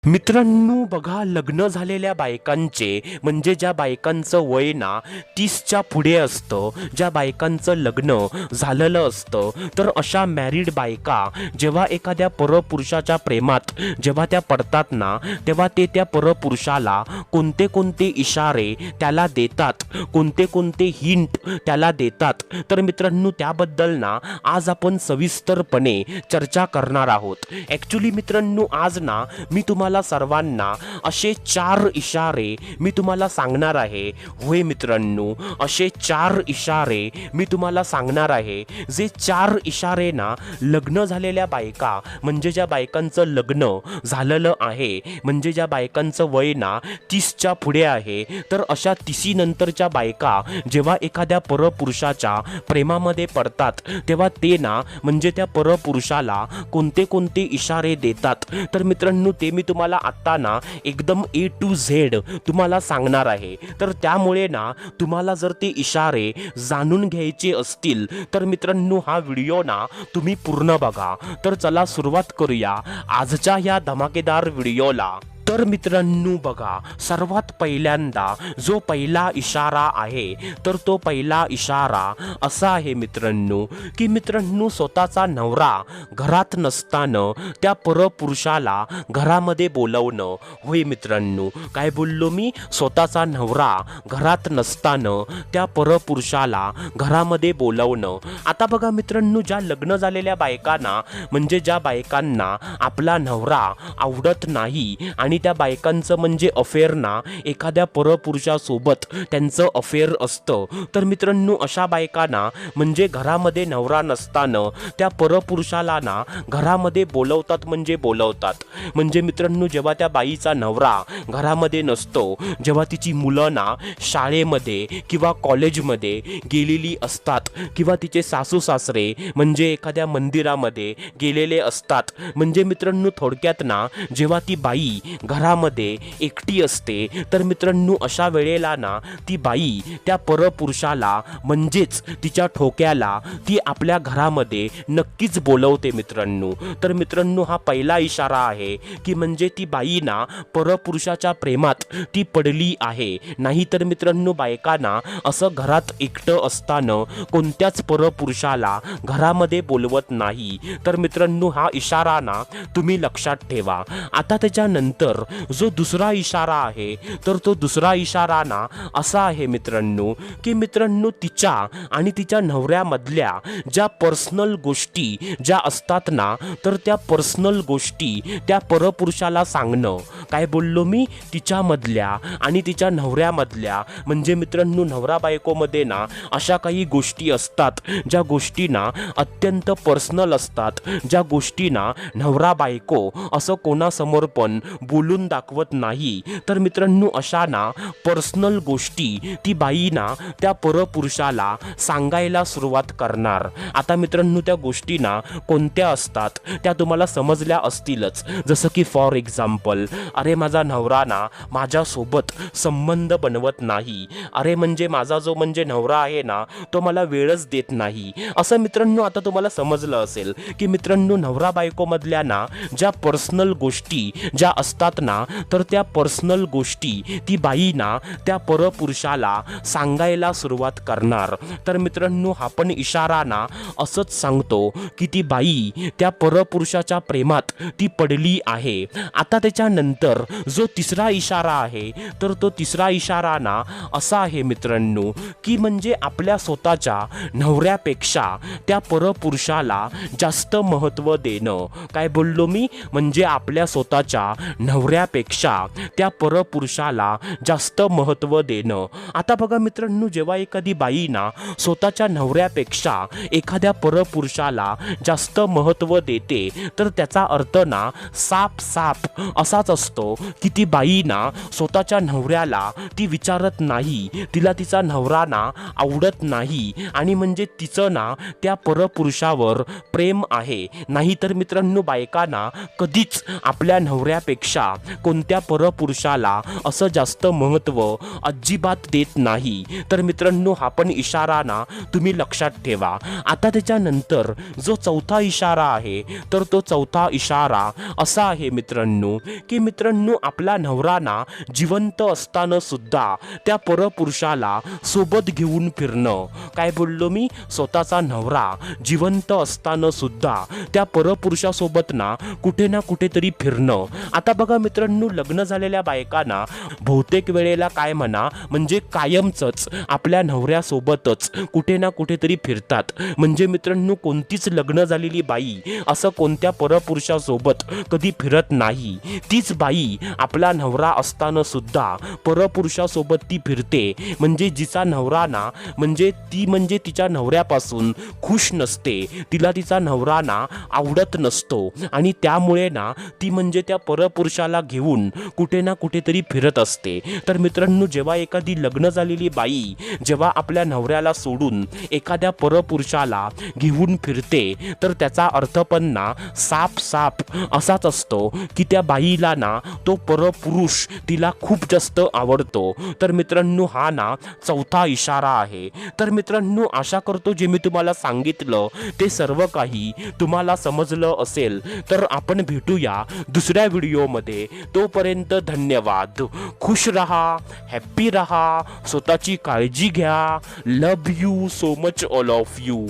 मित्रांनो बघा, लग्न झालेल्या बायकांचे म्हणजे ज्या बायकांचं वय ना 30च्या पुढे असतं, ज्या बायकांचं लग्न झालेलं असतं, तर अशा मॅरिड बायका जेव्हा एखाद्या परपुरुषाच्या प्रेमात जेव्हा त्या पडतात ना, तेव्हा ते त्या परपुरुषाला कोणते कोणते इशारे त्याला देतात, कोणते कोणते हिंट त्याला देतात. तर मित्रांनो त्याबद्दल ना आज आपण सविस्तरपणे चर्चा करणार आहोत. ॲक्च्युली मित्रांनो आज ना मी तुम्हाला सर्वांना असे 4 इशारे मी तुम्हाला सांगणार आहे. होय मित्रांनो, असे 4 इशारे मी तुम्हाला सांगणार आहे, जे 4 इशारे ना लग्न झालेल्या बायका म्हणजे ज्या बायकांचं लग्न झालेलं आहे, म्हणजे ज्या बायकांचं वय ना 30च्या पुढे आहे, तर अशा 30 नंतरच्या बायका जेव्हा एखाद्या परपुरुषाच्या प्रेमामध्ये पडतात तेव्हा ते ना म्हणजे त्या परपुरुषाला कोणते कोणते इशारे देतात. तर मित्रांनो ते मी तुम्हाला आत्ता ना एकदम A to Z तुम्हाला सांगणार आहे. तर त्यामुळे ना तुम्हाला जर ते इशारे जाणून घ्यायचे असतील तर मित्रांनो हा व्हिडिओ ना तुम्ही पूर्ण बघा. तर चला सुरुवात करूया आजच्या या धमाकेदार व्हिडिओला. तर मित्रांनो बघा, सर्वात पहिल्यांदा जो पहिला इशारा आहे तर तो पहिला इशारा असा आहे मित्रांनो, की मित्रांनो स्वतःचा नवरा घरात नसताना त्या परपुरुषाला घरामध्ये बोलवणं. होय मित्रांनो, काय बोललो मी? स्वतःचा नवरा घरात नसताना त्या परपुरुषाला घरामध्ये बोलवणं. आता बघा मित्रांनो, ज्या लग्न झालेल्या बायकांना म्हणजे ज्या बायकांना आपला नवरा आवडत नाही आणि त्या बायकांचं म्हणजे अफेअर ना एखाद्या परपुरुषासोबत त्यांचं अफेअर असतं, तर मित्रांनो अशा बायकांना म्हणजे घरामध्ये नवरा नसताना त्या परपुरुषाला ना घरामध्ये बोलवतात म्हणजे बोलवतात. म्हणजे मित्रांनो जेव्हा त्या बाईचा नवरा घरामध्ये नसतो, जेव्हा तिची मुलं ना शाळेमध्ये किंवा कॉलेजमध्ये गेलेली असतात किंवा तिचे सासू सासरे म्हणजे एखाद्या मंदिरामध्ये गेलेले असतात, म्हणजे मित्रांनो थोडक्यात ना जेव्हा ती बाई घरामध्ये एकटी असते, तर मित्रांनो अशा वेळेला ना ती बाई त्या परपुरुषाला म्हणजेच तिच्या ठोक्याला ती आपल्या घरामध्ये नक्कीच बोलवते मित्रांनो. तर मित्रांनो हा पहिला इशारा आहे, की म्हणजे ती बाई ना परपुरुषाच्या प्रेमात ती पडली आहे. नाही तर मित्रांनो बायकांना असं घरात एकटं असताना कोणत्याच परपुरुषाला घरामध्ये बोलवत नाही. तर मित्रांनो हा इशारा ना तुम्ही लक्षात ठेवा. आता त्याच्यानंतर जो दुसरा इशारा आहे तर तो दुसरा इशारा ना असा आहे मित्रांनो, की मित्रांनो तिच्या आणि तिच्या नवऱ्यामधल्या ज्या पर्सनल गोष्टी ज्या असतात ना, तर त्या पर्सनल गोष्टी त्या परपुरुषाला सांगणं. काय बोललो मी? तिच्यामधल्या आणि तिच्या नवऱ्यामधल्या म्हणजे मित्रांनो नवरा बायकोमध्ये ना अशा काही गोष्टी असतात ज्या गोष्टी ना अत्यंत पर्सनल असतात, ज्या गोष्टी ना नवरा बायको असं कोणासमोर पण बोलून दाखवत नाही. तर मित्रांनो अशा ना पर्सनल गोष्टी ती बाई ना त्या परपुरुषाला सांगायला सुरुवात करणार. आता मित्रांनो त्या गोष्टी ना कोणत्या असतात त्या तुम्हाला समजल्या असतीलच. जसं की फॉर एक्झाम्पल, अरे माझा नवरा ना माझ्यासोबत संबंध बनवत नाही, अरे म्हणजे माझा जो म्हणजे नवरा आहे ना तो मला वेळच देत नाही. असं मित्रांनो आता तुम्हाला समजलं असेल की मित्रांनो नवरा बायकोमधल्या ना ज्या पर्सनल गोष्टी ज्या असतात ना, तर त्या पर्सनल गोष्टी ती बाई ना त्या परपुरुषाला सांगायला सुरुवात करणार. तर मित्रांनो हा पण इशारा ना असंच सांगतो की ती बाई त्या परपुरुषाच्या प्रेमात ती पडली आहे. आता त्याच्यानंतर जो तिसरा इशारा आहे तर तो तिसरा इशारा ना असा आहे मित्रांनो, की म्हणजे आपल्या स्वतःच्या नवऱ्यापेक्षा त्या परपुरुषाला जास्त महत्त्व देणं. काय बोललो मी? म्हणजे आपल्या स्वतःच्या नवऱ्यापेक्षा त्या परपुरुषाला जास्त महत्त्व देणं. आता बघा मित्रांनो जेव्हा एखादी बाई ना स्वतःच्या नवऱ्यापेक्षा एखाद्या परपुरुषाला जास्त महत्त्व देते, तर त्याचा अर्थ ना साफ साफ असाच असतो की ती बाई ना स्वतःच्या नवऱ्याला ती विचारत नाही, तिला तिचा नवरा ना आवडत नाही आणि म्हणजे तिचं ना त्या परपुरुषावर प्रेम आहे. नाही तर मित्रांनो बायकांना कधीच आपल्या नवऱ्यापेक्षा कोणत्या परपुरुषाला असं जास्त महत्त्व अजिबात देत नाही. तर मित्रांनो हा पण इशारा ना तुम्ही लक्षात ठेवा. आता त्याच्यानंतर जो चौथा इशारा आहे तर तो चौथा इशारा असा आहे मित्रांनो, की मित्रांनो आपला नवरा ना जिवंत असताना सुद्धा त्या परपुरुषाला सोबत घेऊन फिरणं, काय बोललो मी, स्वतःचा नवरा जिवंत असताना सुद्धा त्या परपुरुषासोबत ना कुठेतरी फिरणं. आता बघा मित्रांनो, लग्न झालेल्या बायकांना बहुतेक वेळेला काय म्हणा म्हणजे कायमचंच आपल्या नवऱ्यासोबतच कुठेतरी फिरतात. म्हणजे मित्रांनो कोणतीच लग्न झालेली बाई असं कोणत्या परपुरुषासोबत कधी फिरत नाही. तीच बाई आपला नवरा असताना सुद्धा परपुरुषासोबत ती फिरते. म्हणजे जिचा नवरा ना म्हणजे तिच्या नवऱ्यापासून खुश नसते, तिला तिचा नवरा ना आवडत नसतो आणि त्यामुळे ना ती म्हणजे त्या परपुरुषाला घेऊन कुठेतरी फिरत असते. तर मित्रांनो जेव्हा एखादी लग्न झालेली बाई जेव्हा आपल्या नवऱ्याला सोडून एखाद्या परपुरुषाला घेऊन फिरते तर त्याचा अर्थ पण ना साफ असाच असतो की त्या बाईला ना तो परपुरुष तिला खूप जास्त आवडतो. तर मित्रांनो हा ना चौथा इशारा आहे. तर मित्रांनो आशा करतो जे मी तुम्हाला सांगितलं ते सर्व काही तुम्हाला समजलं असेल. तर आपण भेटूया दुसऱ्या व्हिडिओमध्ये. तोपर्यंत धन्यवाद. खुश रहा, हॅप्पी रहा, स्वतःची काळजी घ्या. Love you so much all of you.